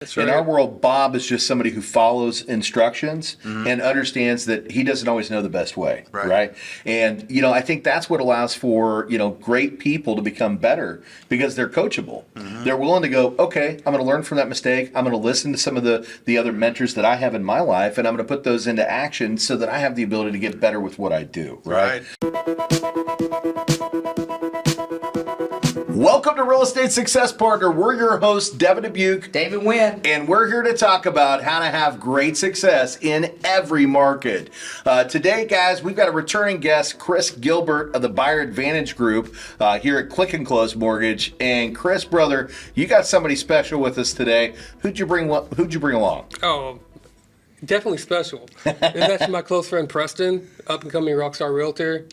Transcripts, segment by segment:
That's In right. our world, Bob is just somebody who follows instructions and understands that he doesn't always know the best way, right? And, I think that's what allows for, great people to become better because they're coachable. They're willing to go, okay, I'm going to learn from that mistake. I'm going to listen to some of the other mentors that I have in my life, and I'm going to put those into action so that I have the ability to get better with what I do, right? Welcome to Real Estate Success Partner. We're your hosts, Devin, Dubuc, David, Nguyen. and we're here to talk about how to have great success in every market. Today, guys, we've got a returning guest, Chris Gilbert of the Buyer Advantage Group here at Click and Close Mortgage. And Chris, brother, you got somebody special with us today. Who'd you bring along? Oh, definitely special. It's actually my close friend Preston, up and coming rockstar realtor.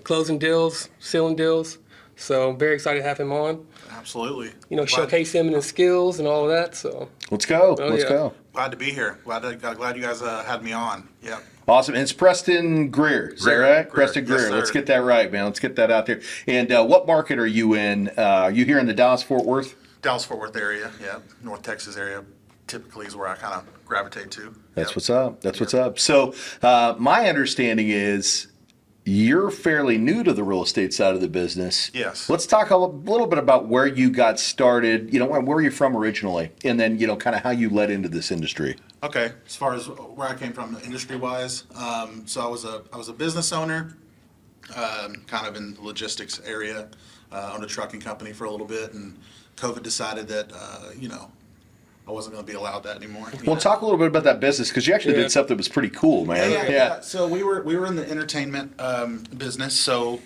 Closing deals, sealing deals. So I'm very excited to have him on. Absolutely. Showcase him and his skills and all of that. So Let's go. Oh, Let's yeah. go. Glad to be here. Glad you guys had me on. Yeah. Awesome. And it's Preston Grier. Is that right? Preston Yes, Grier. sir. Let's get that right, man. Let's get that out there. And what market are you in? Are you here in the Dallas-Fort Worth? Dallas-Fort Worth area. Yeah. North Texas area typically is where I kind of gravitate to. That's Yep. what's up. That's what's up. So my understanding is you're fairly new to the real estate side of the business. Yes. Let's talk a little bit about where you got started. Where are you from originally? And then, kind of how you led into this industry. Okay. As far as where I came from industry-wise, so I was a business owner, kind of in the logistics area, owned a trucking company for a little bit, and COVID decided that, I wasn't going to be allowed that anymore. Well, talk a little bit about that business because you actually did something that was pretty cool, man. Yeah. So we were in the entertainment business. So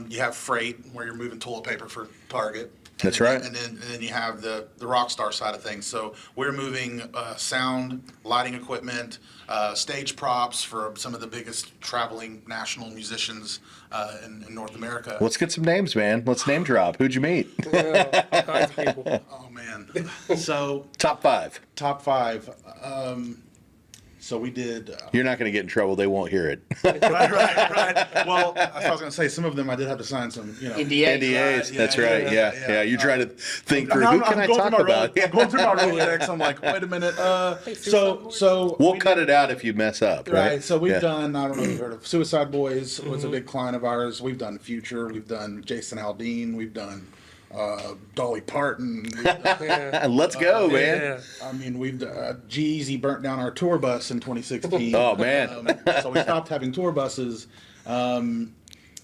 you have freight where you're moving toilet paper for Target. That's right. And then you have the Rockstar side of things. So we're moving sound, lighting equipment, stage props for some of the biggest traveling national musicians in North America. Let's get some names, man. Let's name drop. Who'd you meet? all kinds of people. Oh man. So Top five. top five. So we did. You're not going to get in trouble. They won't hear it. Right. Well, that's what I was going to say. Some of them I did have to sign some, NDA. NDAs. Yeah, That's yeah, right. yeah, Yeah. yeah. You're trying to think through No, who can I going talk through my about. I'm going through my Rolodex. I'm like, wait a minute. So We'll cut it out if you mess up, right? Right. So we've Yeah. done. I don't know if you've heard of Suicide Boys. Was a big client of ours. We've done Future. We've done Jason Aldean. We've done Dolly Parton. We've done, Let's go, man. Yeah. I mean, we've G-Eazy burnt down our tour bus in 2016. Oh, man. So we stopped having tour buses, and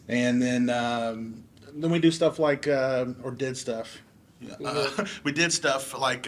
then we do stuff like or did stuff. We did stuff like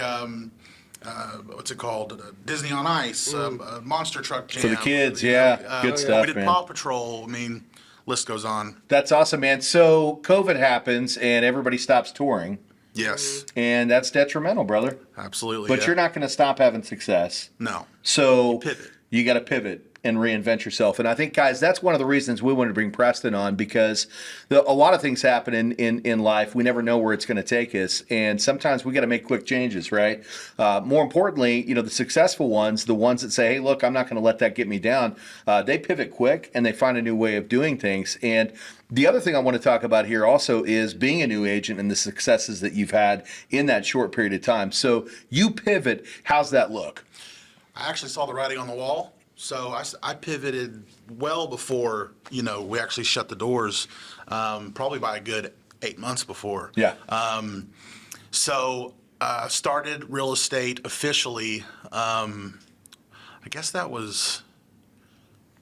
what's it called? Disney on Ice, Monster Truck Jam For the kids, yeah. Good stuff, We did man. Paw Patrol. I mean, list goes on. That's awesome, man. So COVID happens and everybody stops touring, Yes, and that's detrimental, brother. absolutely. But yeah. you're not going to stop having success. No. So pivot. you got to pivot and reinvent yourself. And I think, guys, that's one of the reasons we wanted to bring Preston on because a lot of things happen in life. We never know where it's going to take us. And sometimes we got to make quick changes, right? More importantly, the successful ones, the ones that say, hey, look, I'm not going to let that get me down. They pivot quick and they find a new way of doing things. And the other thing I want to talk about here also is being a new agent and the successes that you've had in that short period of time. So you pivot. How's that look? I actually saw the writing on the wall. So I pivoted well before, we actually shut the doors, probably by a good 8 months before. Yeah. So started real estate officially, I guess that was...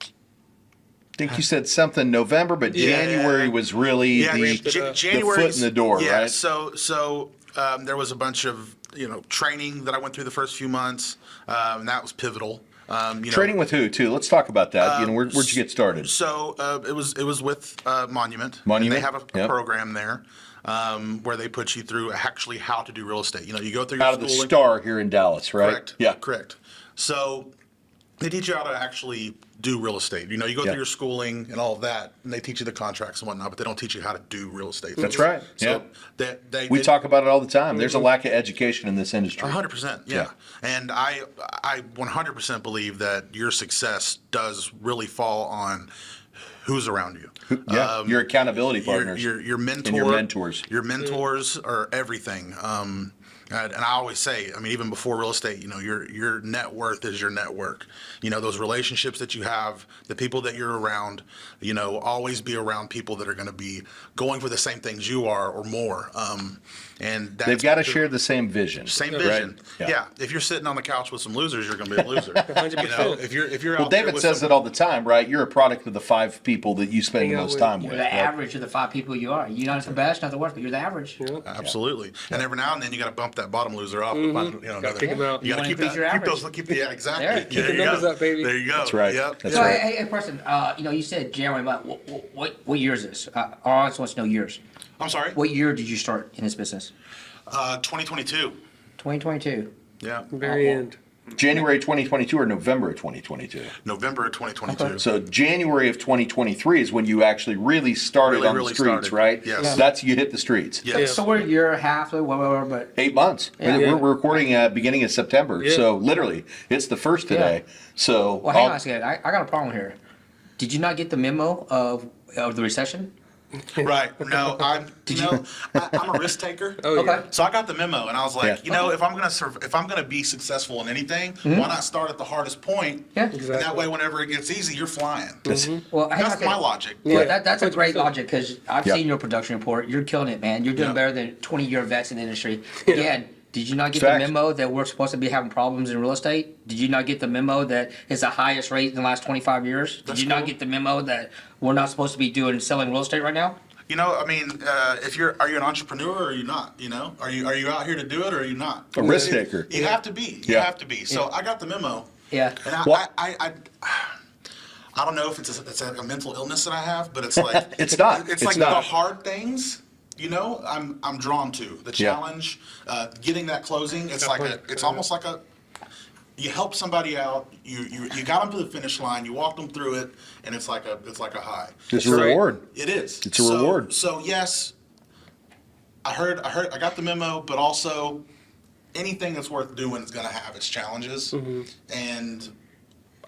I think you said something November, but January was really the foot in the door, yeah, right? So there was a bunch of, training that I went through the first few months, and that was pivotal. Training with who, too? Let's talk about that. Where'd you get started? So it was with Monument. Monument? And they have a Yep. program there where they put you through actually how to do real estate. You go through your Out of the schooling. Star here in Dallas, right? Correct. Yeah. Correct. So they teach you how to actually do real estate. You go through your schooling and all of that, and they teach you the contracts and whatnot, but they don't teach you how to do real estate. That's right. So We talk about it all the time. There's a lack of education in this industry. 100%, yeah. And I 100% believe that your success does really fall on who's around you. Your accountability partners. Your mentor. And your mentors. Your mentors are everything. And I always say, I mean, even before real estate, your net worth is your network. Those relationships that you have, the people that you're around, always be around people that are going to be going for the same things you are or more. And They've got to share the same vision. Same vision. Right? Yeah. If you're sitting on the couch with some losers, you're going to be a loser. 100%. If you're Well, out there David with says some- it all the time, right? You're a product of the 5 people that you spend the Hang out most with. time You're with. the right? average of the 5 people you are. You're not the best, not the worst, but you're the average. Yeah. Absolutely. And every now and then you got to bump that bottom loser up. Another, kick 'em out. You got to You keep wanna that. increase your Keep those. average. Keep the exactly. There. There Keep the you numbers go. up, baby. There you go. That's right. Yep. That's So, right. hey, Preston, you said January, but what year is this? Our audience wants to know years. I'm sorry. What year did you start in this business? 2022. 2022. Yeah. Very end. January 2022 or November of 2022? November of 2022. So January of 2023 is when you actually really started on the Really streets, started. right? Yes. Yeah. That's you hit the streets. Yes. So we're a year, a half, whatever, but 8 months. Yeah. We're recording beginning of September, Yeah. so literally it's the first today. So well, hang on a second. I got a problem here. Did you not get the memo of the recession? Right. No, I'm a risk taker. Oh, Okay. yeah. So I got the memo, and I was like, Yeah. if I'm gonna be successful in anything, why not start at the hardest point? Yeah. And that Exactly. way, whenever it gets easy, you're flying. Well, hang on a That's second. my logic. Well, Yeah. that's a great logic because I've Yeah. seen your production report. You're killing it, man. You're doing Yeah. better than 20-year vets in the industry. Yeah. Again, did you not get Fact. the memo that we're supposed to be having problems in real estate? Did you not get the memo that it's the highest rate in the last 25 years? Did That's you not cool. get the memo that we're not supposed to be selling real estate right now? I mean, are you an entrepreneur or are you not? Are you out here to do it or are you not? A risk taker. You have to be. You Yeah. have to be. So I got the memo. Yeah. And What? I don't know if it's a mental illness that I have, but it's like It's not. It's like not. the hard things. I'm drawn to the Yeah. challenge, getting that closing. It's almost like you help somebody out. You got them to the finish line. You walk them through it, and it's like a high. It's a right. reward. It is. It's a reward. So yes, I got the memo, but also anything that's worth doing is going to have its challenges, and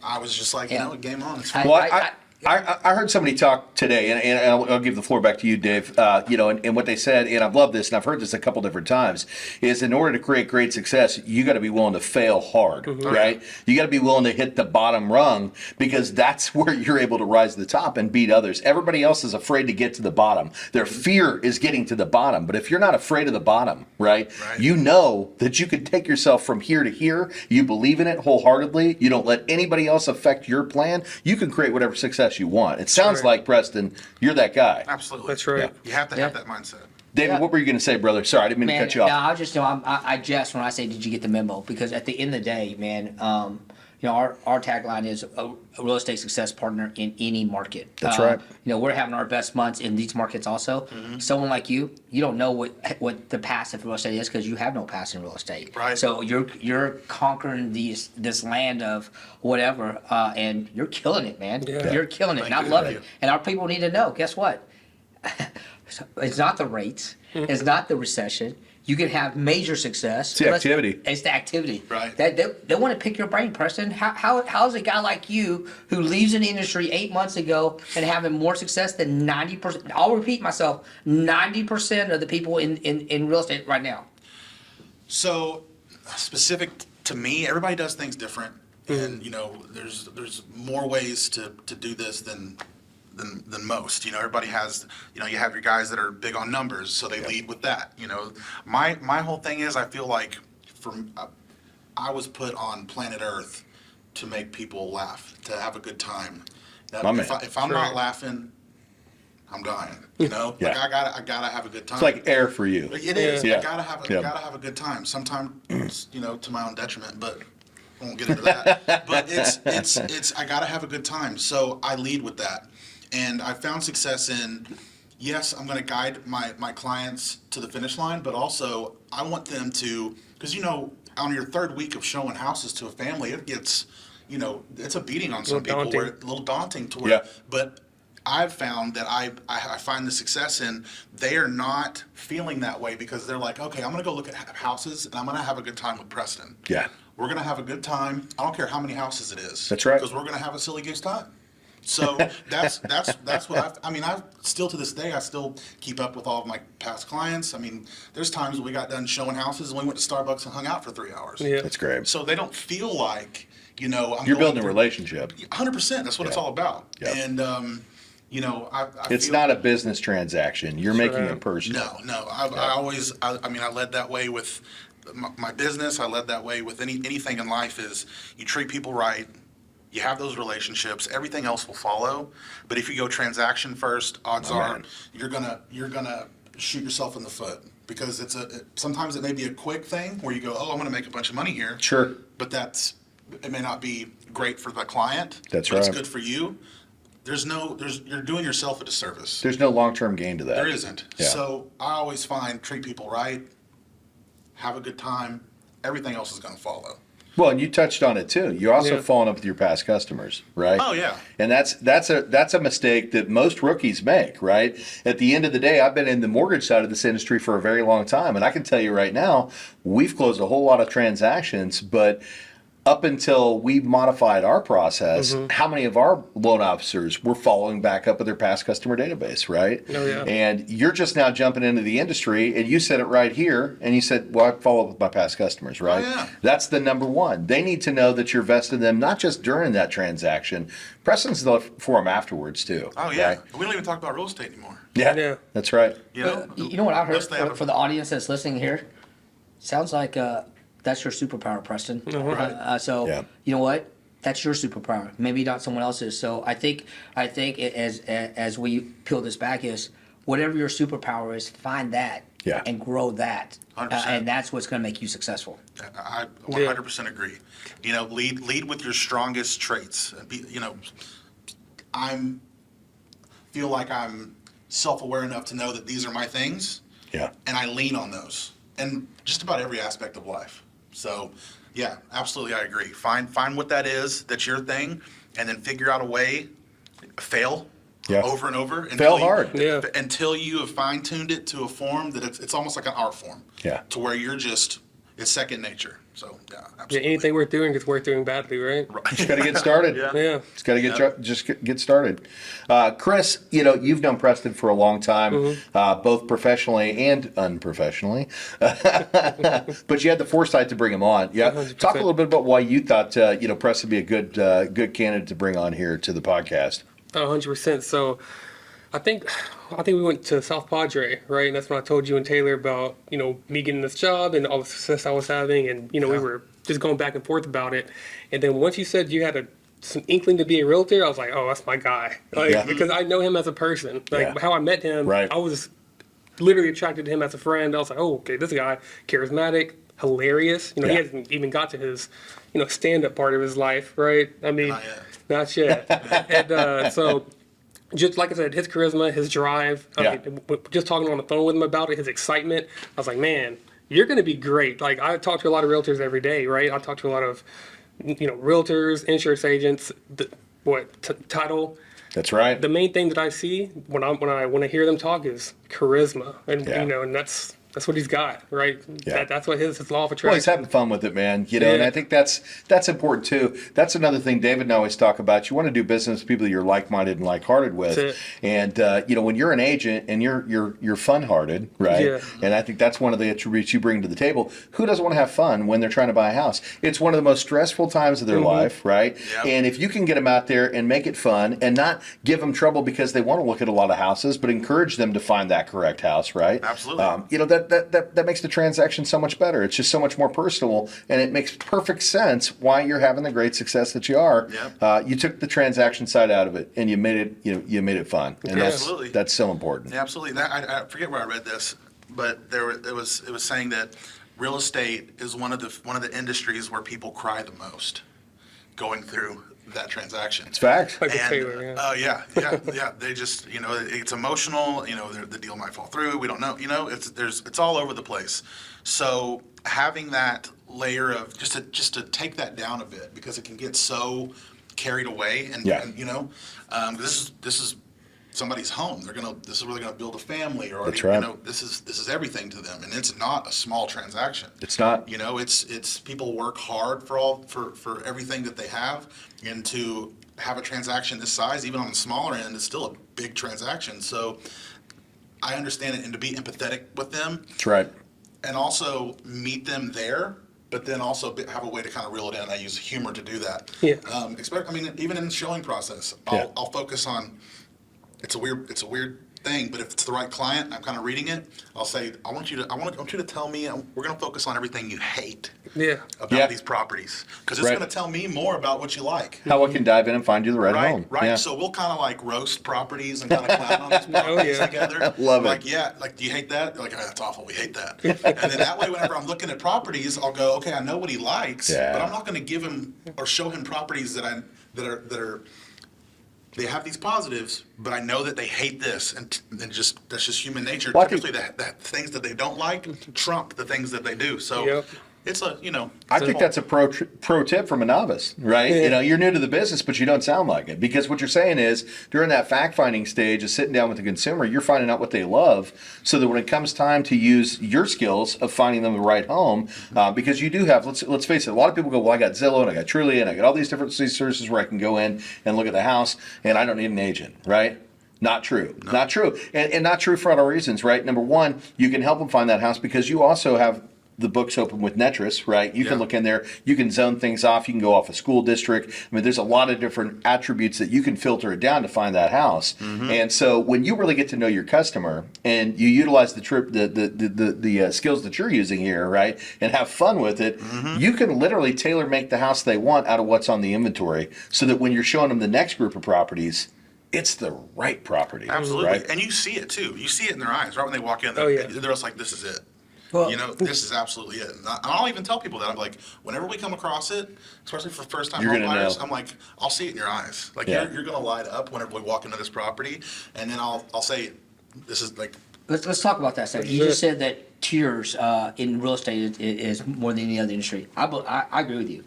I was just like, Yeah. game on. It's I- Well, I heard somebody talk today, and I'll give the floor back to you, Dave. And what they said, and I've loved this, and I've heard this a couple different times, is in order to create great success, you got to be willing to fail hard, right? You got to be willing to hit the bottom rung because that's where you're able to rise to the top and beat others. Everybody else is afraid to get to the bottom. Their fear is getting to the bottom. But if you're not afraid of the bottom, right? You know that you can take yourself from here to here. You believe in it wholeheartedly. You don't let anybody else affect your plan. You can create whatever success you want. It sounds right. like, Preston, you're that guy. absolutely. That's right. You have to have that mindset. David, Yeah. what were you going to say, brother? Sorry, I didn't mean to cut you No, off. I just I jest when I say, "Did you get the memo?" Because at the end of the day, man, our tagline is a real estate success partner in any market. That's right. We're having our best months in these markets also. Someone like you don't know what the past of real estate is because you have no past in real estate. Right. So you're conquering this land of whatever, and you're killing it, man. Yeah. You're killing it, and I Thank you. love Thank it. you. And our people need to know. Guess what? It's not the rates. It's not the recession. You can have major success. It's the activity. It's the activity. Right. They want to pick your brain, Preston. How's a guy like you who leaves an industry 8 months ago and having more success than 90%? I'll repeat myself. 90% of the people in real estate right now. So, specific to me, everybody does things different, and there's more ways to do this than most. Everybody has. You have your guys that are big on numbers, so they lead with that. My whole thing is I feel like I was put on planet Earth to make people laugh, to have a good time. My man. If I'm not laughing, I'm dying. Yeah. Like I gotta have a good time. It's like air for you. It is. Yeah. I gotta have a good time. Sometimes, to my own detriment, but I won't get into that. But it's I gotta have a good time. So I lead with that, and I found success in. Yes, I'm going to guide my clients to the finish line, but also I want them to, because on your third week of showing houses to a family, it gets, it's a beating on some people, daunting. where it's a little daunting to where, Yeah. but I've found that I find the success in they are not feeling that way because they're like, okay, I'm going to go look at houses and I'm going to have a good time with Preston. Yeah. We're going to have a good time. I don't care how many houses it is. That's right. Because we're going to have a silly goose time. So that's what I still to this day, I still keep up with all of my past clients. I mean, there's times we got done showing houses and we went to Starbucks and hung out for 3 hours. Yeah. That's great. So they don't feel like, I'm You're going building a through- relationship. 100%. That's what it's all about. Yeah. And, I It's feel, not a business transaction. You're making right. it personal. No. I led that way with my business. I led that way with anything in life is you treat people right. You have those relationships. Everything else will follow. But if you go transaction first, odds are man. you're gonna shoot yourself in the foot because sometimes it may be a quick thing where you go, oh, I'm gonna make a bunch of money here. Sure. But it may not be great for the client. That's but right. It's good for you. You're doing yourself a disservice. There's no long-term gain to that. There isn't. Yeah. So I always find treat people right, have a good time. Everything else is going to follow. Well, and you touched on it too. You're also Yeah. following up with your past customers, right? Oh, yeah. And that's a mistake that most rookies make, right? At the end of the day, I've been in the mortgage side of this industry for a very long time, and I can tell you right now, we've closed a whole lot of transactions, but up until we modified our process, how many of our loan officers were following back up with their past customer database, right? Oh, yeah. And you're just now jumping into the industry, and you said it right here, and you said, well, I follow up with my past customers, right? Oh, yeah. That's the number one. They need to know that you're vested in them, not just during that transaction. Preston's for them afterwards, too. Oh, yeah. right? We don't even talk about real estate anymore. Yeah, Yeah. that's right. You know what I heard Unless they have a- for the audience that's listening here? Sounds like that's your superpower, Preston. Right. So Yeah. you know what? That's your superpower. Maybe not someone else's. So I think as we peel this back is whatever your superpower is, find that Yeah. and grow that, 100%. and that's what's going to make you successful. I 100% agree. Lead with your strongest traits. Feel like I'm self-aware enough to know that these are my things, Yeah. and I lean on those, and just about every aspect of life. So, yeah, absolutely, I agree. Find what that is, that's your thing, and then figure out a way, fail Yeah. over and over. Fail hard. Yeah. Until you have fine-tuned it to a form that it's almost like an art form. Yeah. To where it's second nature. So, yeah, Yeah, absolutely. anything worth doing is worth doing badly, right? Just got to get started. Yeah. Yeah. Just got to get started. Chris, you've known Preston for a long time, both professionally and unprofessionally. But you had the foresight to bring him on. Yeah, 100%. talk a little bit about why you thought Preston would be a good candidate to bring on here to the podcast. 100%. So I think we went to South Padre, right? And that's when I told you and Taylor about, me getting this job and all the success I was having. And, we were just going back and forth about it. And then once you said you had some inkling to be a realtor, I was like, oh, that's my guy. Yeah. Because I know him as a person. Yeah. How I met him, Right. I was literally attracted to him as a friend. I was like, oh, okay, this guy, charismatic, hilarious. He hasn't even got to his, stand-up part of his life, right? I mean, Not yet. and so, just like I said, his charisma, his drive, just talking on the phone with him about it, his excitement, I was like, man, you're going to be great. Like, I talk to a lot of realtors every day, right? I talk to a lot of, realtors, insurance agents, title. That's right. The main thing that I see when I hear them talk is charisma, and Yeah. and that's what he's got, right? Yeah. That's what his law of attraction. Well, he's having fun with it, man. And Yeah. I think that's important too. That's another thing David and I always talk about. You want to do business with people you're like-minded and like-hearted with. That's And when you're an agent and you're fun-hearted, right? Yeah. And I think that's one of the attributes you bring to the table. Who doesn't want to have fun when they're trying to buy a house? It's one of the most stressful times of their life, right? Yep. And if you can get them out there and make it fun and not give them trouble because they want to look at a lot of houses, but encourage them to find that correct house, right? Absolutely. That makes the transaction so much better. It's just so much more personal, and it makes perfect sense why you're having the great success that you are. Yep. You took the transaction side out of it, and you made it fun, and Absolutely. that's so important. Yeah, absolutely. I forget where I read this, but it was saying that real estate is one of the industries where people cry the most going through that transaction. It's facts. Like with Taylor, yeah. Yeah. They just, it's emotional. The deal might fall through. We don't know. It's all over the place. So having that layer of just to take that down a bit, because it can get so carried away, and Yeah. this is somebody's home. This is where they're gonna build a family, or That's right. you know, this is everything to them, and it's not a small transaction. It's not. You know, it's people work hard for everything that they have, and to have a transaction this size, even on the smaller end, is still a big transaction. So I understand it, and to be empathetic with them, That's right. and also meet them there, but then also have a way to kind of reel it in. I use humor to do that. Yeah. I mean, even in the showing process, Yeah. I'll focus on. It's a weird thing, but if it's the right client, I'm kind of reading it. I'll say, I want you to tell me. We're going to focus on everything you hate Yeah. about Yeah. these properties, because it's Right. going to tell me more about what you like. How I can dive in and find you the right home. Right. Yeah. So we'll kind of like roast properties and kind of clown on these properties yeah. together. Love it. Like, yeah, like, do you hate that? They're like, oh, that's awful. We hate that. And then that way, whenever I'm looking at properties, I'll go, okay, I know what he likes, Yeah. but I'm not going to give him or show him properties that are. They have these positives, but I know that they hate this, and that's just human nature. Well, I think- Typically, the things that they don't like trump the things that they do. So Yep. it's a I think that's a pro tip from a novice, right? Yeah. You know, you're new to the business, but you don't sound like it, because what you're saying is during that fact finding stage of sitting down with the consumer, you're finding out what they love, so that when it comes time to use your skills of finding them the right home, because you do have, let's face it, a lot of people go, well, I got Zillow and I got Trulia and I got all these different sources where I can go in and look at the house, and I don't need an agent, right? Not true. No. Not true. And not true for other reasons, right? Number one, you can help them find that house because you also have the books open with Netris, right? You can Yeah. look in there, you can zone things off, you can go off a school district. I mean, there's a lot of different attributes that you can filter it down to find that house. And so when you really get to know your customer and you utilize the skills that you're using here, right, and have fun with it, you can literally tailor make the house they want out of what's on the inventory, so that when you're showing them the next group of properties, it's the right property. Absolutely. Right? And you see it too. You see it in their eyes, right when they walk in. Oh, yeah. They're just like, this is it. Well- you know, this is absolutely it. And I'll even tell people that. I'm like, whenever we come across it, especially for first time You're home gonna buyers, know. I'm like, I'll see it in your eyes. Like, Yeah. you're going to light up whenever we walk into this property. And then I'll say, this is like, Let's talk about that second. You just said that tiers in real estate is more than any other industry. I agree with you,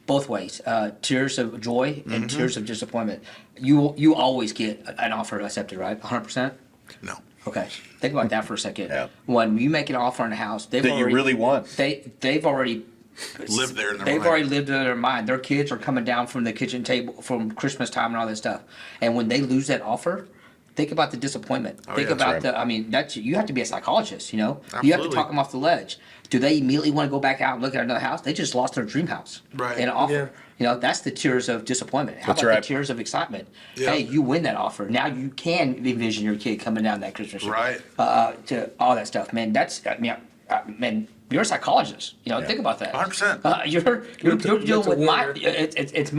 both ways. Tiers of joy and tiers of disappointment. You always get an offer accepted, right? 100%. no. Okay, think about that for a second. Yeah. When you make an offer on a house, That you really want. They've already Lived there in their They've mind. already lived in their mind. Their kids are coming down from the kitchen table from Christmas time and all that stuff. And when they lose that offer, think about the disappointment. Think yeah, about that's I mean, you have to be a psychologist, you know? You have to Absolutely. talk them off the ledge. Do they immediately want to go back out and look at another house? They just lost their dream house. Right. And an offer. Yeah. You know, that's the tiers of disappointment. How That's about right. the tiers of excitement? Yeah. Hey, you win that offer. Now you can envision your kid coming down that Christmas tree. Right. To all that stuff. Man, man, you're a psychologist. You know, Yeah. think about that. 100%. You're That's a dealing with warrior. it's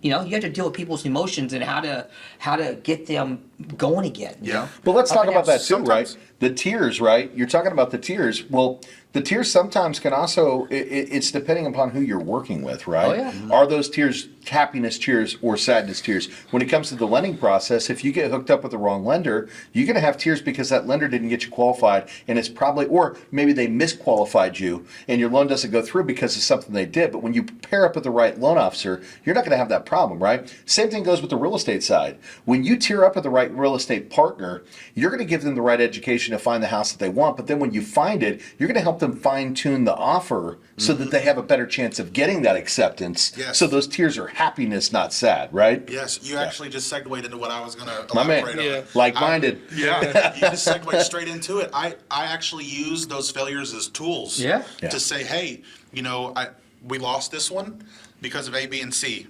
you know, you have to deal with people's emotions and how to get them going again. You Yeah. know? But let's Up talk and about down. that too, right? Sometimes- The tiers, right? You're talking about the tiers. Well, the tiers sometimes can also, it's depending upon who you're working with, right? Oh, yeah. Are those tiers happiness tiers or sadness tiers? When it comes to the lending process, if you get hooked up with the wrong lender, you're going to have tiers because that lender didn't get you qualified, and it's probably, or maybe they misqualified you and your loan doesn't go through because of something they did. But when you pair up with the right loan officer, you're not going to have that problem, right? Same thing goes with the real estate side. When you tier up with the right real estate partner, you're going to give them the right education to find the house that they want. But then when you find it, you're going to help them fine tune the offer so that they have a better chance of getting that acceptance. Yes. So those tiers are happiness, not sad, right? Yes, you actually just segued into what I was going to My man, elaborate on. Yeah. like-minded. Yeah, you just segued straight into it. I actually use those failures as tools. Yeah. Yeah. To say, hey, you know, we lost this one because of A, B, and C,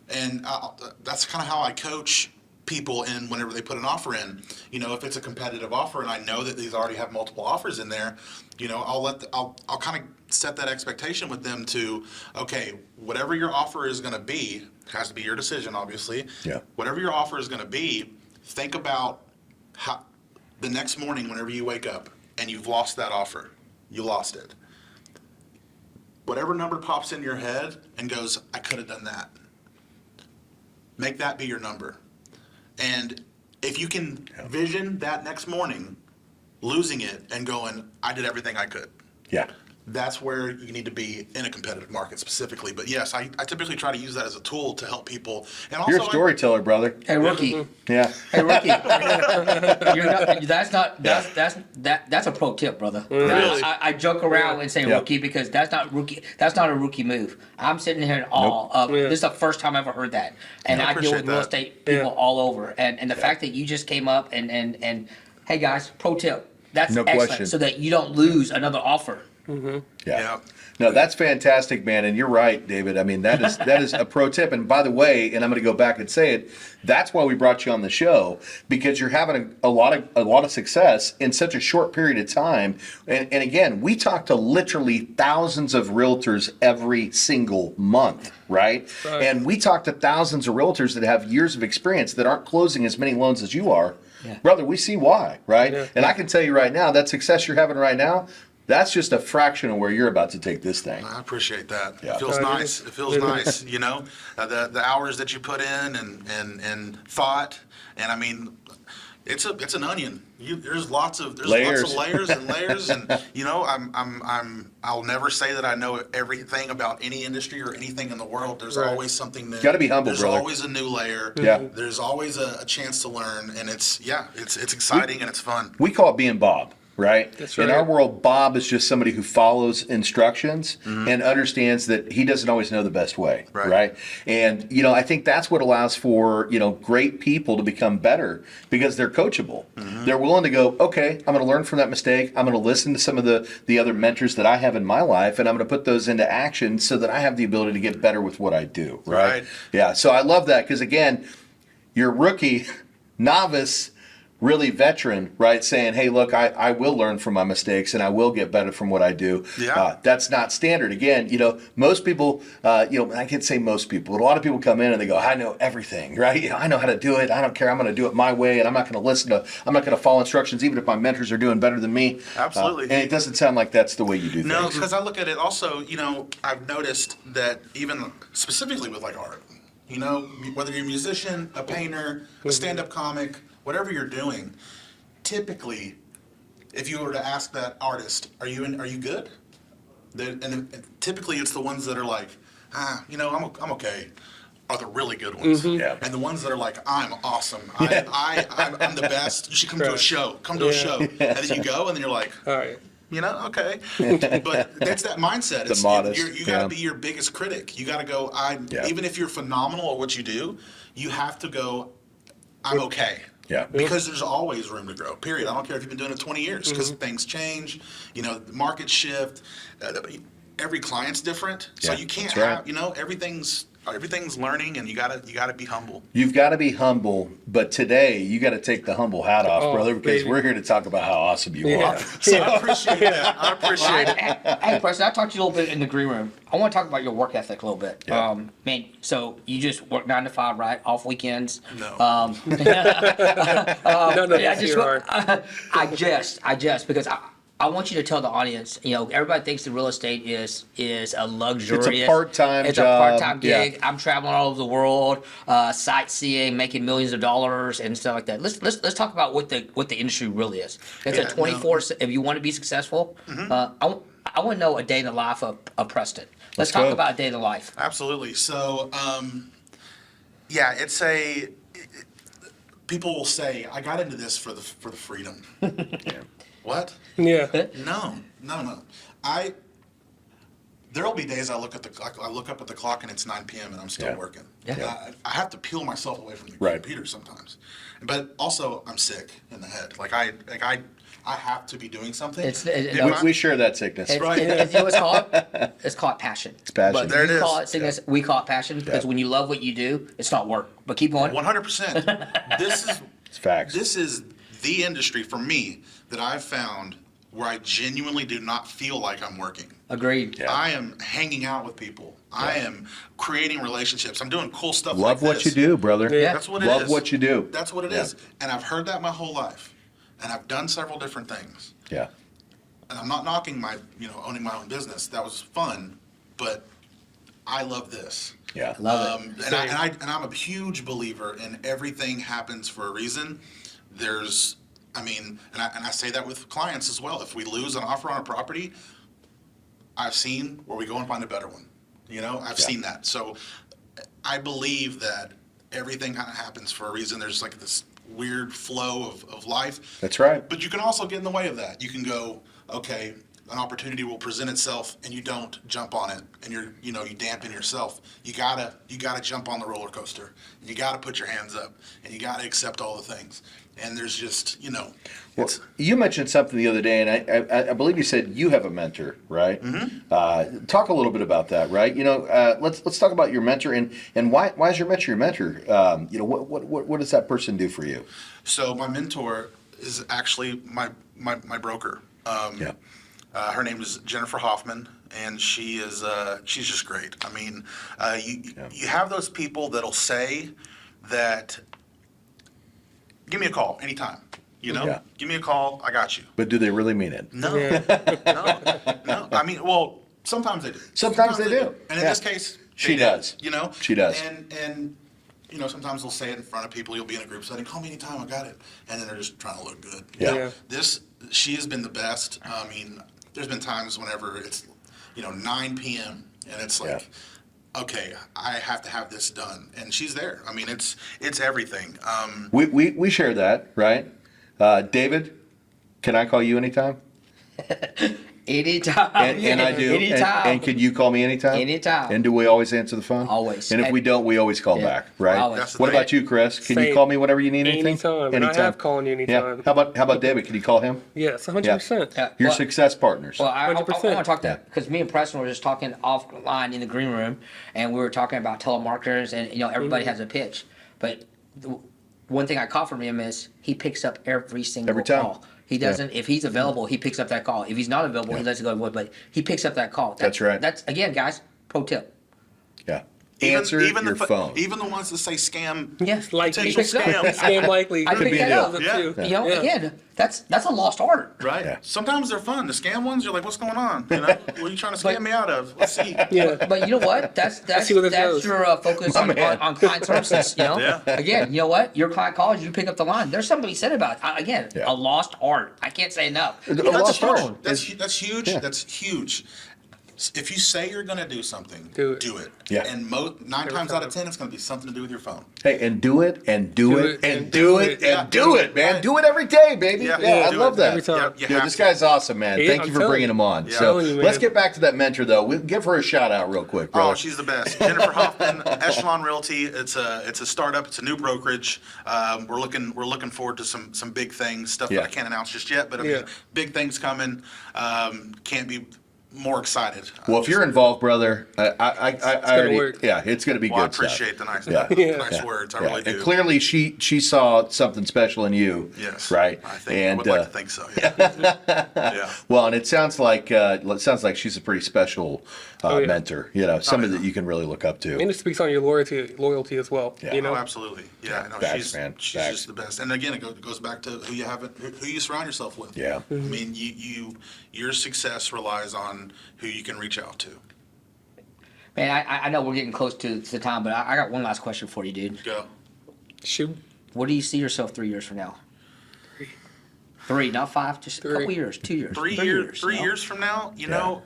and that's kind of how I coach people in whenever they put an offer in. You know, if it's a competitive offer and I know that these already have multiple offers in there, you know, I'll kind of set that expectation with them to, okay, whatever your offer is going to be, has to be your decision, obviously. Yeah. Whatever your offer is going to be, think about how the next morning whenever you wake up and you've lost that offer, you lost it. Whatever number pops in your head and goes, I could have done that. Make that be your number. And if you can vision that next morning, losing it and going, I did everything I could. Yeah. that's where you need to be in a competitive market specifically. But yes, I typically try to use that as a tool to help people. And also, You're a storyteller, brother. Hey, rookie. Yeah. Hey, rookie. That's a pro tip, brother. Really? I joke around and say Yeah. rookie because that's not rookie. That's not a rookie move. I'm sitting here in awe of. Yeah. This is the first time I've ever heard that, and I I deal with appreciate real that. estate people Yeah. all over. And the fact that you just came up and hey guys, pro tip. That's No excellent, question. so that you don't lose another offer. yeah. No, that's fantastic, man. And you're right, David. I mean, that is a pro tip. And by the way, and I'm going to go back and say it, that's why we brought you on the show, because you're having a lot of success in such a short period of time. And again, we talk to literally thousands of realtors every single month, right? And we talk to thousands of realtors that have years of experience that aren't closing as many loans as you are. Yeah. Brother, we see why, right? Yeah. And I can tell you right now, that success you're having right now, that's just a fraction of where you're about to take this thing. I appreciate that. Yeah. It feels It nice. is. It feels nice, you know, the hours that you put in and thought, and I mean, it's an onion. There's lots of Layers. layers and layers, and you know, I'll never say that I know everything about any industry or anything in the world. There's Right. always something new. Gotta be humble, There's brother. always a new layer. Yeah. There's always a chance to learn, and it's exciting and it's fun. We call it being Bob, right? That's In right. our world, Bob is just somebody who follows instructions and understands that he doesn't always know the best way, Right. right? And, you know, I think that's what allows for, you know, great people to become better because they're coachable. They're willing to go, okay, I'm going to learn from that mistake. I'm going to listen to some of the other mentors that I have in my life, and I'm going to put those into action so that I have the ability to get better with what I do, right? Right. Yeah, so I love that because, again, you're rookie, novice, really veteran, right? Saying, hey, look, I will learn from my mistakes and I will get better from what I do. Yeah. That's not standard. Again, you know, most people, you know, I can't say most people, but a lot of people come in and they go, I know everything, right? You know, I know how to do it. I don't care. I'm going to do it my way, and I'm not going to follow instructions, even if my mentors are doing better than me. Absolutely. And it doesn't sound like that's the way you do No, things. because I look at it also, you know, I've noticed that even specifically with like art, you know, whether you're a musician, a painter, a stand-up comic, whatever you're doing, typically, if you were to ask that artist, are you good? And typically it's the ones that are like, you know, I'm okay, are the really good ones. Yeah. And the ones that are like, I'm awesome, I'm the best, you should come to a Right. show, come to a show. And then you go and then you're like, All right. you know, okay. But that's that mindset. It's, modest, you got to yeah. be your biggest critic. You got to go, Yeah. even if you're phenomenal at what you do, you have to go, I'm okay. Yeah. Because there's always room to grow, period. I don't care if you've been doing it 20 years, because things change, you know, the market shift, every client's different. So Yeah, you can't that's right. have, you know, everything's learning, and you gotta be humble. You've got to be humble, but today you got to take the humble hat off, Oh, brother, because baby. we're here to talk about how awesome you Yeah. are. So I appreciate that. I appreciate it. Hey, Preston, I talked to you a little bit in the green room. I want to talk about your work ethic a little bit. Yeah. Man, so you just work 9 to 5, right? Off weekends. No. No, Yeah, yes, you are. I jest because I want you to tell the audience. You know, everybody thinks that real estate is a luxurious. part-time It's job, a part-time gig. yeah. I'm traveling all over the world, sightseeing, making millions of dollars and stuff like that. Let's talk about what the industry really is. It's Yeah, a 24. If you want to be successful, I want to know a day in the life of Preston. Let's talk go. about a day in the life. Absolutely. So, yeah, people will say, I got into this for the freedom. What? Yeah. No. There'll be days I look up at the clock and it's 9 p.m. and I'm still Yeah. working. Yeah. I have to peel myself away from the Right. computer sometimes. But also I'm sick in the head. I have to be doing something. We share that sickness. It's, Right. you know what's called? It's called passion. It's passion. But There it you is. call it sickness. We call it passion because when you love what you do, it's not work. But keep going. 100%. It's facts. This is the industry for me that I've found where I genuinely do not feel like I'm working. Agreed. Yeah. I am hanging out with people. I am creating relationships. I'm doing cool stuff Love like what this. you do, brother. Yeah. That's what it is. Love what you do. That's what it Yeah. is. And I've heard that my whole life. And I've done several different things. Yeah. And I'm not knocking owning my own business. That was fun, but I love this. Yeah. Love it. And I'm a huge believer in everything happens for a reason. And I say that with clients as well. If we lose an offer on a property, I've seen where we go and find a better one. You know, I've seen that. So I believe that everything kind of happens for a reason. There's like this weird flow of life. That's right. But you can also get in the way of that. You can go, okay, an opportunity will present itself and you don't jump on it and you dampen yourself. You gotta jump on the roller coaster and you gotta put your hands up and you gotta accept all the things. And there's just, Well, you mentioned something the other day, and I believe you said you have a mentor, right? Mm-hmm. Talk a little bit about that, right? Let's talk about your mentor and why is your mentor your mentor? What does that person do for you? So my mentor is actually my broker. Her name is Jennifer Hoffman, and she's just great. I mean, you have those people that'll say that, give me a call anytime. Give me a call. I got you. But do they really mean it? No, no. I mean, well, sometimes they do. Sometimes they do. And in this case, She does. She does. And sometimes they'll say it in front of people. You'll be in a group setting. Call me anytime. I got it. And then they're just trying to look good. Yeah. She has been the best. I mean, there's been times whenever it's 9 p.m. and it's like, okay, I have to have this done, and she's there. I mean, it's everything. We share that, right? David, can I call you anytime? Anytime. And I do. Anytime. And can you call me anytime? Anytime. And do we always answer the phone? Always. And if we don't, we always call back, right? Always. That's the What thing. about you, Chris? Can you Same. call me whenever you need anything? Anytime. And I have called you Yeah. anytime. How about David? Can you call him? Yes, 100%. Yeah. Your Well- success partners. Well, I want 100%. to talk to that because me and Preston were just talking offline in the green room, and we were talking about telemarketers, and everybody has a pitch, but the one thing I caught from him is he picks up every single Every time. call. He doesn't. If he's available, he picks up that call. If he's not available, he lets it go. But he picks up that call. That's right. That's again, guys. Pro tip. Yeah. Answer your phone. Even the ones that say scam. Yes, Like Potential scam. Scam likely. I picked be that a up. deal. Yeah. Yeah. Again, that's a lost art. Right. Yeah. Sometimes they're fun. The scam ones, you're like, what's going on? What are you trying to scam me out of? Let's see. Yeah. But you know what? That's see where this that's goes. your focus on client services. Yeah. Again, you know what? Your client calls, you pick up the line. There's somebody said about it. Again, Yeah. a lost art. I can't say enough. A That's lost huge. art. That's huge. Yeah. That's huge. If you say you're going to do something, Do it. do it. Yeah. And 9 times out of 10, it's going to be something to do with your phone. Hey, and do it, and do it, and do it, Yeah. and do it, man. Right. Do it every day, baby. Yeah. Yeah, I Do love it that. every time. You Dude, have this to. guy's awesome, man. Yeah, Thank I'm you for telling bringing you. him on. Yeah. So Telling you, man. let's get back to that mentor, though. We'll give her a shout out real quick, bro. Oh, she's the best. Jennifer Hoffman, Echelon Realty. It's a startup. It's a new brokerage. We're looking forward to some big things, stuff Yeah. that I can't announce just yet. But I mean, Yeah. big things coming. Can't be more excited. Well, if you're involved, brother, I already, work. yeah, it's going to be Well, I good stuff. appreciate the nice, Yeah. Yeah. nice words. I Yeah. really do. And clearly, she saw something special in you. Yes. Right. I think I And would like to think so. Yeah. Yeah. well, and it sounds like she's a pretty special yeah. mentor. Somebody yeah. that you can really look up to. And it speaks on your loyalty as well. Yeah. You know? Oh, absolutely. Yeah. No, Facts, she's man. she's Facts. just the best. And again, it goes back to who you surround yourself with. Yeah. I mean, your success relies on who you can reach out to. Man, I know we're getting close to the time, but I got one last question for you, dude. Go. Shoot. Where do you see yourself 3 years from now? 3, not 5, just a 3. couple years, 2 years. 3 3 years. 3 you know? years from now, you know.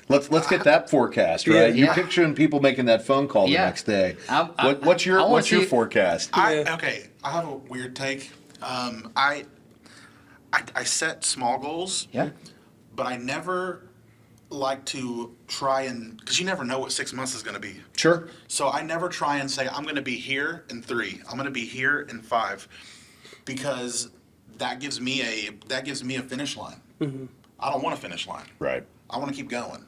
Let's get that forecast, Yeah. right? You're Yeah. picturing people making that phone call the Yeah. next day. What's I your wanna see- forecast? Okay, I have a weird take. I set small goals, Yeah. but I never like to try and, because you never know what 6 months is going to be. Sure. So I never try and say, I'm going to be here in 3. I'm going to be here in 5, because that gives me a finish line. I don't want a finish line. Right. I want to keep going.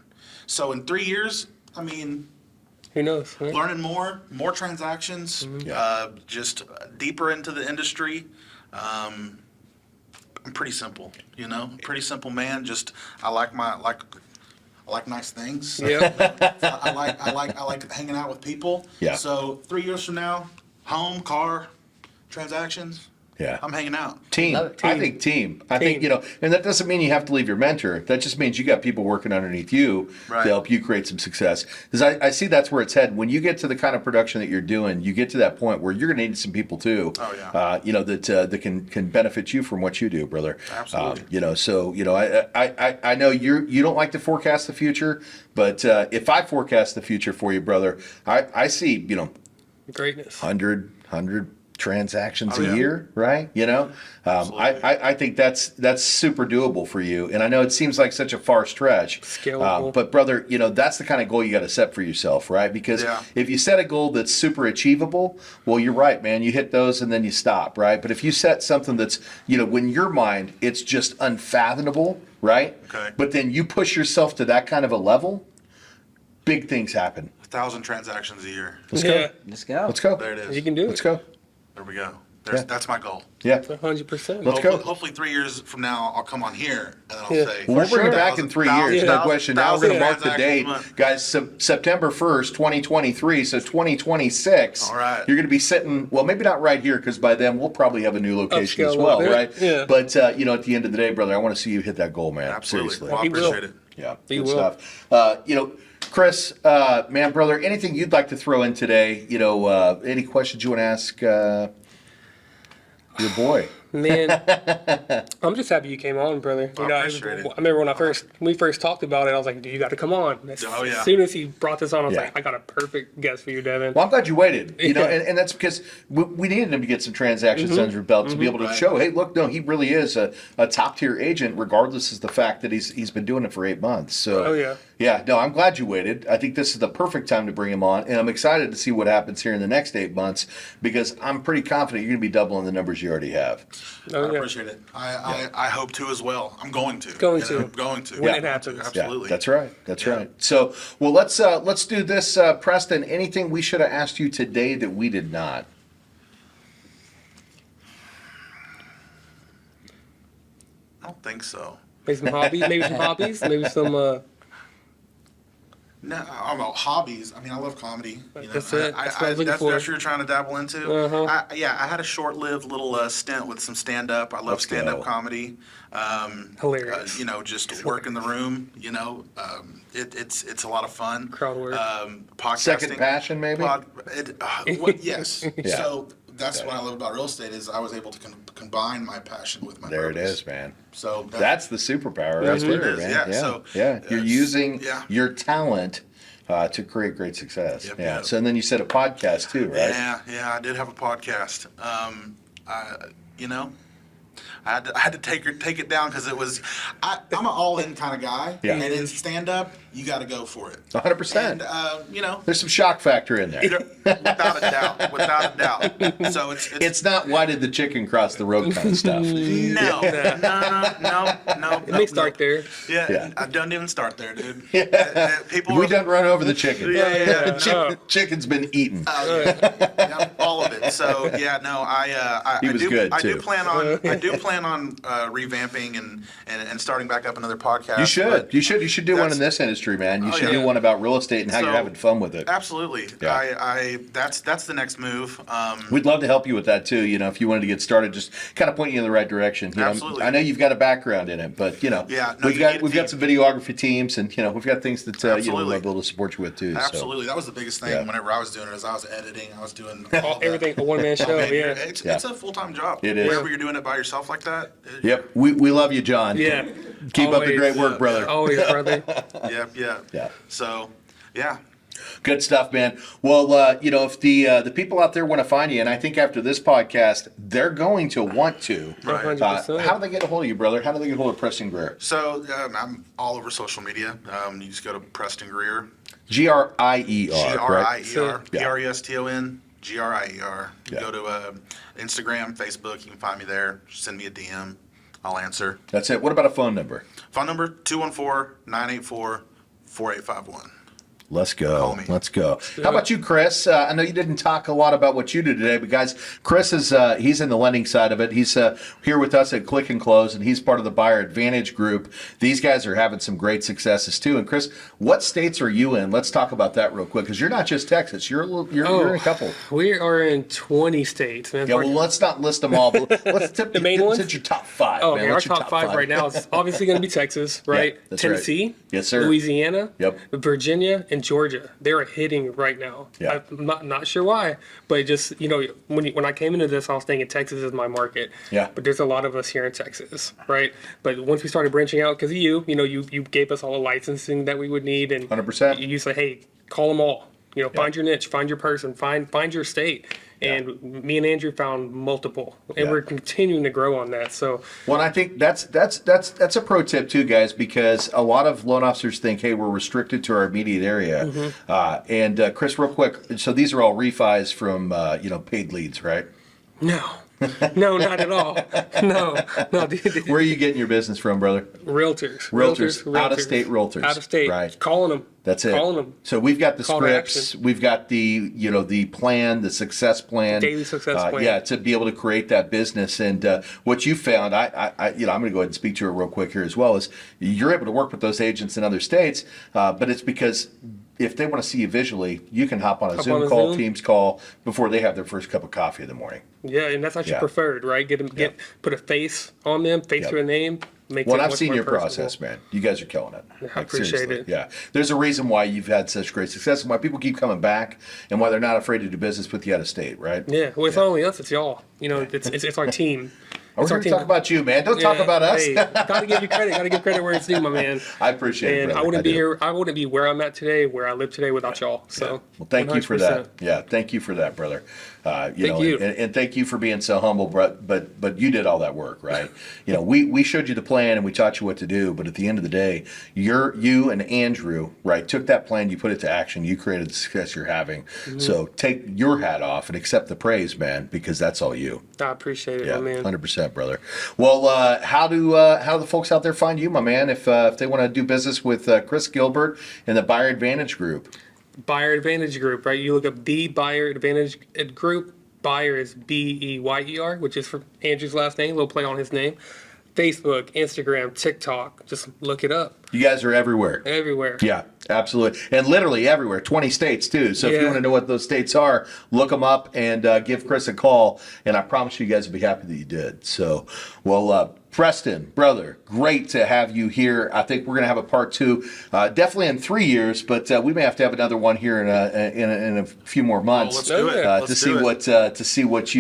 So in 3 years, I mean, Who knows? Right? learning more transactions, just deeper into the industry. I'm pretty simple, pretty simple man. Just I like nice things. Yeah. I like hanging out with people. Yeah. So 3 years from now, home, car, transactions. Yeah. I'm hanging out. Team. Love it. I think team. I think, and that doesn't mean you have to leave your mentor. That just means you got people working underneath you Right. to help you create some success. Because I see that's where it's headed. When you get to the kind of production that you're doing, you get to that point where you're going to need some people too. Oh, yeah. That can benefit you from what you do, brother. Absolutely. I know you don't like to forecast the future, but if I forecast the future for you, brother, I see, Greatness. 100 transactions Oh, yeah. a year, right? I think that's super doable for you. And I know it seems like such a far stretch. Scalable. But brother, that's the kind of goal you got to set for yourself, right? Because Yeah. if you set a goal that's super achievable, well, you're right, man. You hit those and then you stop, right? But if you set something that's, in your mind, it's just unfathomable, right? Okay. But then you push yourself to that kind of a level, big things happen. 1,000 transactions a year. Let's Yeah. go. Let's go. Let's go. There it is. You can do Let's it. go. There we go. Yeah. That's my goal. Yeah. 100%. Let's go. Hopefully 3 years from now, I'll come on here and then I'll Yeah. say. Well, we'll bring it back in 3 years, no 1,000 question. Now we're going to mark the date. transactions a month. Guys, September 1st, 2023, so 2026. All right. You're going to be sitting, well, maybe not right here, because by then we'll probably have a new location Upscale as a well, little bit. right? Yeah. But, at the end of the day, brother, I want to see you hit that goal, man. Absolutely. Seriously. Well, I He will. appreciate it. Yeah, He good will. stuff. Chris, man, brother, anything you'd like to throw in today? Any questions you want to ask your boy? Man, I'm just happy you came on, brother. I appreciate it. I remember when we first talked about it, I was like, dude, you got to come on. Oh, yeah. As soon as he brought this on, I was Yeah. like, I got a perfect guest for you, Devin. Well, I'm glad you waited. Yeah. And that's because we needed him to get some transactions under his belt to be able to Right. show, hey, look, no, he really is a top tier agent, regardless of the fact that he's been doing it for 8 months. So, Oh, yeah. yeah, no, I'm glad you waited. I think this is the perfect time to bring him on, and I'm excited to see what happens here in the next 8 months because I'm pretty confident you're going to be doubling the numbers you already have. Oh, I yeah. appreciate it. I hope to as well. I'm going to. Going to. I'm going to. When I'm it going happens. to. Absolutely. Yeah, that's right. That's Yeah. right. So, well, let's do this, Preston. Anything we should have asked you today that we did not? I don't think so. Maybe some hobbies, maybe some, No, I don't know, hobbies. I mean, I love comedy. That's it. That's what I was looking that's for. what you're trying to dabble into. Uh-huh. I had a short-lived little stint with some stand-up. I love Let's stand-up go. comedy. Hilarious. Just work in the room. It's a lot of fun. Crowd work. Podcasting. Second passion, maybe? Yes. Yeah. So that's what I love about real estate is I was able to combine my passion with my There it purpose. is, man. So That's the superpower right That's what there, it is, man. yeah. Yeah, So, yeah. You're it's- using yeah. your talent to create great success. Yep, yeah. yep. So and then you said a podcast too, right? Yeah, I did have a podcast. I had to take it down because it was. I'm an all-in kind of guy, Yeah. and in stand-up, you got to go for it. 100%. And There's some shock factor in there. without a doubt. So It's not why did the chicken cross the road kind of stuff. no. it may start there. Yeah, Yeah. I don't even start there, dude. People We are- done run over the chicken. Yeah. Chicken's been eaten. Yeah, all of it. So yeah, no, He was good, I too. do plan on revamping and starting back up another podcast. You should. but You should do one in that's- this industry, man. You Oh, should yeah. do one about real estate and how you're So- having fun with it. Absolutely. Yeah. That's the next move. We'd love to help you with that too. If you wanted to get started, just kind of point you in the right direction. Absolutely. I know you've got a background in it, but Yeah, no, we've you got need a we've got team. some videography teams, and we've got things that we Absolutely. might be able to support you with too. Absolutely. That was the biggest thing Yeah. whenever I was doing it is I was editing, I was doing all the- Everything, a one-man show, Man, yeah. It's Yeah. a full-time job. It is. Whenever you're doing it by yourself like that. Yep, we love you, John. Yeah. Keep up the Always. great work, brother. Always, brother. Yeah. Yeah. So, yeah. Good stuff, man. Well, if the people out there want to find you, and I think after this podcast, they're going to want to. Right. 100%. How do they get a hold of you, brother? How do they get a hold of Preston Grier? So I'm all over social media. You just go to Preston Grier. Grier, right? Grier. Yeah. Preston Grier. You Yeah. go to Instagram, Facebook. You can find me there. Send me a DM. I'll answer. That's it. What about a phone number? Phone number 214-984-4851. Let's go. Call me. Let's go. How about you, Chris? I know you didn't talk a lot about what you do today, but guys, Chris is he's in the lending side of it. He's here with us at Click and Close, and he's part of the Buyer Advantage Group. These guys are having some great successes too. And Chris, what states are you in? Let's talk about that real quick, because you're not just Texas. You're in a couple. We are in 20 states, man. Yeah, well, let's not list them all, but let's tip The main ones? Since your top five. Oh, man. okay. Our What's your top five right now is obviously going to be Texas, right? that's right. Tennessee, Yes, sir. Louisiana, Yep. Virginia, and Georgia. They're hitting right now. Yeah. I'm not sure why, but just when I came into this, I was thinking Texas is my market. Yeah. But there's a lot of us here in Texas, right? But once we started branching out, because you gave us all the licensing that we would need, and 100%. You say, hey, call them all. Find your niche, find your person, find your state. And me and Andrew found multiple, and we're continuing to grow on that. So, well, I think that's a pro tip too, guys, because a lot of loan officers think, hey, we're restricted to our immediate area. Mm-hmm. And Chris, real quick, so these are all refis from paid leads, right? no, not at all. No. Where are you getting your business from, brother? Realtors. Out-of-state realtors. Out of state. Right. Calling them. That's it. Calling them. So we've got the Call to scripts, action. we've got the the plan, the success plan, Daily success plan. Yeah, to be able to create that business. And what you found, I'm going to go ahead and speak to it real quick here as well. Is you're able to work with those agents in other states, but it's because if they want to see you visually, you can hop on a Zoom call, Teams call before they have their first cup of coffee in the morning. Yeah, and that's actually Yeah. preferred, right? Put a face on them, face to a name. Makes Well, it I've much seen more your personable. process, man. You guys are killing it. I appreciate seriously. it. Yeah, there's a reason why you've had such great success, and why people keep coming back, and why they're not afraid to do business with you out of state, right? Yeah, well, it's not only us; it's y'all. It's our team. We're It's our here to talk about you, man. Don't talk Yeah, about us. Hey, gotta give you credit. Gotta give credit where it's due, my man. I appreciate it, And brother. I wouldn't be do. here. I wouldn't be where I'm at today, where I live today, without y'all. So, Well, thank you for that. 100%. Yeah, thank you for that, brother. Thank you. And thank you for being so humble, but you did all that work, right? We showed you the plan and we taught you what to do, but at the end of the day, you and Andrew, right, took that plan, you put it to action, you created the success you're having. Mm-hmm. So take your hat off and accept the praise, man, because that's all you. I appreciate it, Yeah, my man. 100%, brother. Well, how do the folks out there find you, my man, if they want to do business with Chris Gilbert and the Buyer Advantage Group? Buyer Advantage Group, right? You look up the Buyer Advantage Group. Buyer is Beyer, which is for Andrew's last name. Little play on his name. Facebook, Instagram, TikTok. Just look it up. You guys are everywhere. Everywhere. Yeah, absolutely. And literally everywhere, 20 states too. So if you Yeah. want to know what those states are, look them up and give Chris a call. And I promise you guys will be happy that you did. So, well, Preston, brother, great to have you here. I think we're going to have a part two, definitely in 3 years, but we may have to have another one here in a few more months. Let's do it. Yeah. Let's To see what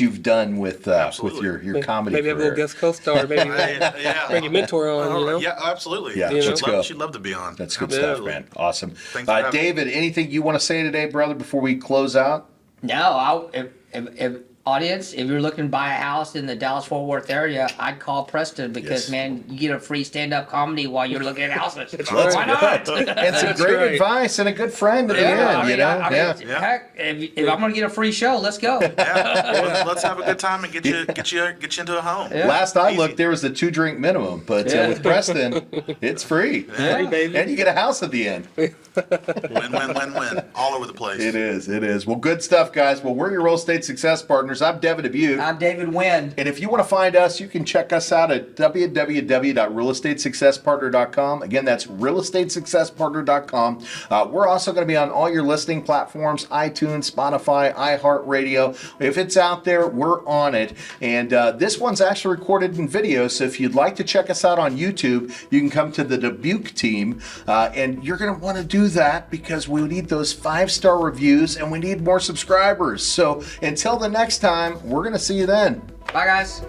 you've done with your comedy Maybe have a career. little guest co-star. Maybe Yeah. bring a mentor on. Yeah, absolutely. Yeah, she'd let's love, go. love to be on. That's good Yeah. stuff, man. Awesome. Thanks for having me. David, anything you want to say today, brother, before we close out? No, if audience, if you're looking to buy a house in the Dallas-Fort Worth area, I'd call Preston because, Yes. man, you get a free stand-up comedy while you're looking at houses. right. Why not? And some great right. advice and a good friend at the end, I mean, yeah. heck, if I'm gonna get a free show, let's go. Yeah. Let's have a good time and get you into a home. Yeah. Last I Easy. looked, there was a 2-drink minimum, but Yeah. with Preston, it's free. Hey, baby. And you get a house at the end. Win, win, win, win. All over the place. It is. Well, good stuff, guys. Well, we're your real estate success partners. I'm Devin Dubuc. I'm David Nguyen. And if you want to find us, you can check us out at www.realestatesuccesspartner.com. Again, that's realestatesuccesspartner.com. We're also going to be on all your listening platforms, iTunes, Spotify, iHeartRadio. If it's out there, we're on it. And this one's actually recorded in video, so if you'd like to check us out on YouTube, you can come to the Dubuc team. And you're going to want to do that because we need those 5-star reviews and we need more subscribers. So until the next time, we're going to see you then. Bye, guys.